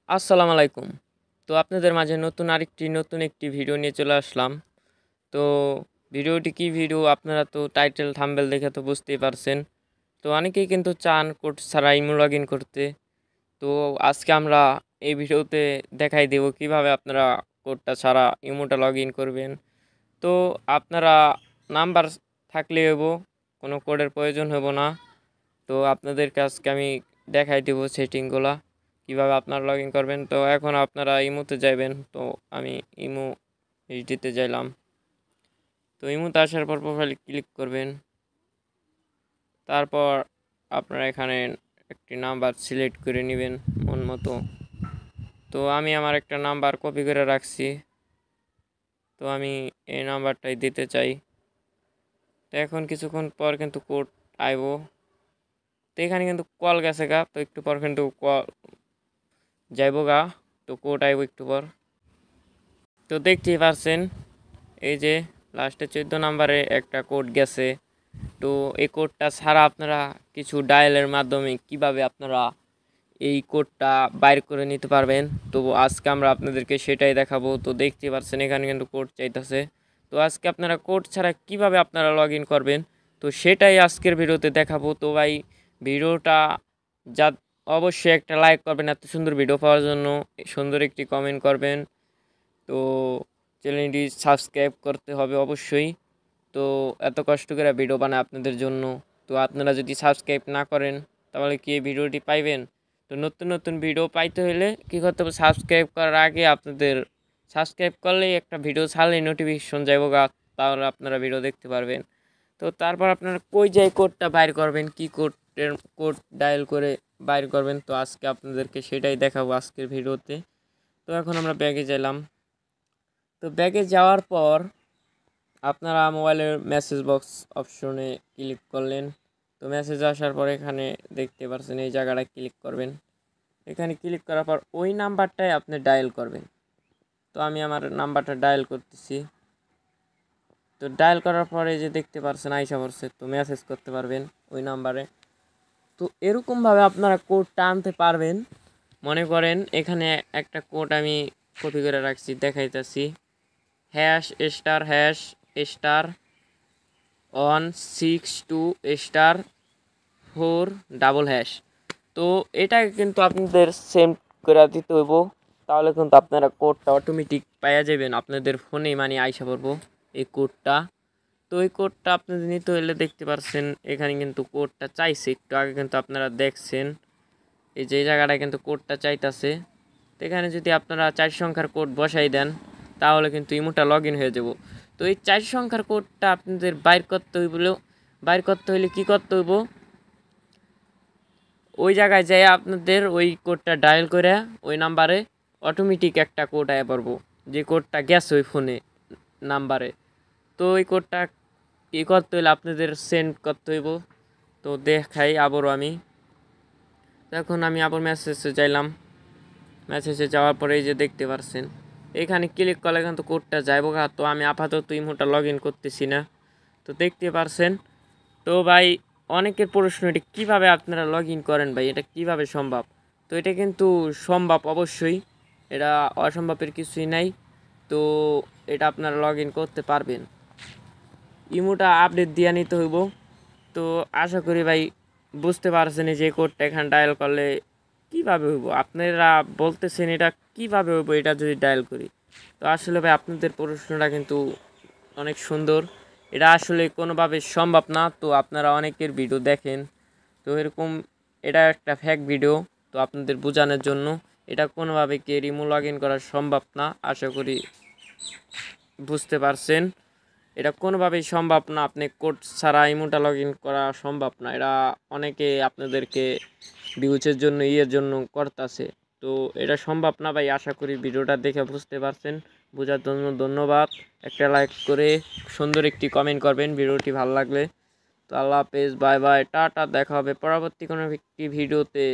আসসালামু আলাইকুম। তো আপনাদের মাঝে নতুন একটি ভিডিও নিয়ে চলে আসলাম। তো ভিডিওটি কি ভিডিও আপনারা তো টাইটেল থাম্বনেল দেখে তো বুঝতেই পারছেন। তো অনেকেই কিন্তু চান কোড ছাড়া ইমো লগইন করতে। তো আজকে আমরা এই ভিডিওতে দেখাই দেব কিভাবে আপনারা কোডটা ছাড়া ইমোটা লগইন করবেন। তো আপনারা নাম্বার থাকলে হবো, কোনো কোডের প্রয়োজন হবো না। তো আপনাদেরকে আজকে আমি দেখাই দেব সেটিংগুলা কিভাবে আপনারা লগ ইন করবেন। তো এখন আপনারা ইমোতে যাবেন। তো আমি ইমো এইচডিতে যাইলাম। তো ইমোতে আসার পর প্রোফাইলে ক্লিক করবেন। তারপর আপনারা এখানে একটি নাম্বার সিলেক্ট করে নেবেন মন মতো। তো আমি আমার একটা নাম্বার কপি করে রাখছি। তো আমি এই নাম্বারটাই দিতে চাই। তো এখন কিছুক্ষণ পর কিন্তু কোড আইব। তো এখানে কিন্তু কল গেছে গা, তো একটু পর কিন্তু কল যাইব গা। তো কোড আইব একটু পর। তো দেখতেই পারছেন এই যে লাস্টে 14 নাম্বারে একটা কোড গেছে। তো এই কোডটা ছাড়া আপনারা কিছু ডায়ালের মাধ্যমে কিভাবে আপনারা এই কোডটা বাইর করে নিতে পারবেন। তো আজকে আমরা আপনাদেরকে সেটাই দেখাবো। তো দেখতে পাচ্ছেন এখানে কিন্তু কোড চাইতেছে। তো আজকে আপনারা কোড ছাড়া কিভাবে আপনারা লগ ইন করবেন, তো সেটাই আজকের ভিডিওতে দেখাবো। তো ভাই ভিডিওটা যা অবশ্যই একটা লাইক করবেন, এত সুন্দর ভিডিও পাওয়ার জন্য সুন্দর একটি কমেন্ট করবেন। তো চ্যানেলটি সাবস্ক্রাইব করতে হবে অবশ্যই। তো এত কষ্ট করে ভিডিও বানায় আপনাদের জন্য। তো আপনারা যদি সাবস্ক্রাইব না করেন তাহলে কি এই ভিডিওটি পাইবেন? তো নতুন নতুন ভিডিও পাইতে হলে কী করতে হবে, সাবস্ক্রাইব করার আগে আপনাদের সাবস্ক্রাইব করলেই একটা ভিডিও ছাড়লেই নোটিফিকেশন যাইব গা, তাহলে আপনারা ভিডিও দেখতে পারবেন। তো তারপর আপনারা কই যাই কোডটা বাইর করবেন, কি কোডের কোড ডায়াল করে বাইর করবেন, তো আজকে আপনাদেরকে সেটাই দেখাবো আজকের ভিডিওতে। তো এখন আমরা ব্যাগে গেলাম। তো ব্যাগে যাওয়ার পর আপনারা মোবাইলের মেসেজ বক্স অপশনে ক্লিক করলেন। তো মেসেজ আসার পর এখানে দেখতে পাচ্ছেন এই জায়গাটা ক্লিক করবেন। এখানে ক্লিক করার পর ওই নাম্বারটাই আপনি ডায়াল করবেন। তো আমি আমার নাম্বারটা ডায়াল করতেছি। তো ডায়াল করার পরে যে দেখতে পাচ্ছেন আইসা পড়ছে, তো মেসেজ করতে পারবেন ওই নাম্বারে। তো এরকমভাবে আপনারা কোডটা আনতে পারবেন। মনে করেন এখানে একটা কোড আমি কপি করে রাখছি, দেখাইতেছি। #*162*4#। তো এটা কিন্তু আপনাদের সেম করে দিতে হইব, তাহলে কিন্তু আপনারা কোডটা অটোমেটিক পাইয়া যাবেন আপনাদের ফোনে, মানে আইসা পড়বো এই কোডটা। তো এই কোডটা আপনাদের নিতে হলে দেখতে পাচ্ছেন এখানে কিন্তু কোডটা চাইছে, একটু আগে কিন্তু আপনারা দেখছেন এই যে জায়গাটা কিন্তু কোডটা চাইতেছে। তো এখানে যদি আপনারা 4 সংখ্যার কোড বসাই দেন তাহলে কিন্তু ইমোটা লগ ইন হয়ে যাব। তো এই 4 সংখ্যার কোডটা আপনাদের বাইর করতে হইলে কী করতে হইব, ওই জায়গায় যাই আপনাদের ওই কোডটা ডায়াল করে ওই নাম্বারে অটোমেটিক একটা কোড আয়া পড়বো, যে কোডটা গেছে ওই ফোনে নাম্বারে। তো ওই কোডটা কী করতে হইলে আপনাদের সেন্ড করতে হইব। তো দেখাই আবারও আমি। এখন আমি আবার মেসেজে যাইলাম। মেসেজে যাওয়ার পরে এই যে দেখতে পাচ্ছেন এখানে ক্লিক করলে কিন্তু কোডটা যাইব গা। তো আমি আপাতত ইমোটা লগ ইন করতেছি না। তো দেখতে পাচ্ছেন। তো ভাই অনেকের প্রশ্ন, এটা কীভাবে আপনারা লগ ইন করেন ভাই, এটা কিভাবে সম্ভব? তো এটা কিন্তু সম্ভব অবশ্যই, এটা অসম্ভবের কিছুই নাই। তো এটা আপনারা লগ ইন করতে পারবেন। ইমোটা আপডেট দিয়ে নিতে হইব। তো আশা করি ভাই বুঝতে পারছেন যে কোডটা এখানে ডায়াল করলে কীভাবে হইব। আপনারা বলতেছেন এটা কীভাবে হইব এটা যদি ডায়াল করি। তো আসলে ভাই আপনাদের প্রশ্নটা কিন্তু অনেক সুন্দর, এটা আসলে কোনোভাবে সম্ভব না। তো আপনারা অনেকের ভিডিও দেখেন, তো এরকম এটা একটা ফেক ভিডিও। তো আপনাদের বোঝানোর জন্য এটা কোনোভাবে কে ইমো লগ ইন করা সম্ভব না, আশা করি বুঝতে পারছেন। এটা কোনোভাবেই সম্ভব না, আপনি কোড ছাড়া ইমোটা লগ ইন করা সম্ভব না। এটা অনেকে আপনাদেরকে ভিউজের জন্য জন্য করতেছে। তো এটা সম্ভব না ভাই, আশা করি ভিডিওটা দেখে বুঝতে পারছেন। বোঝার জন্য ধন্যবাদ। একটা লাইক করে সুন্দর একটি কমেন্ট করবেন ভিডিওটি ভালো লাগলে। তো আল্লাহ হাফেজ, বাই বাই, টাটা, দেখা হবে পরবর্তী কোনো একটি ভিডিওতে।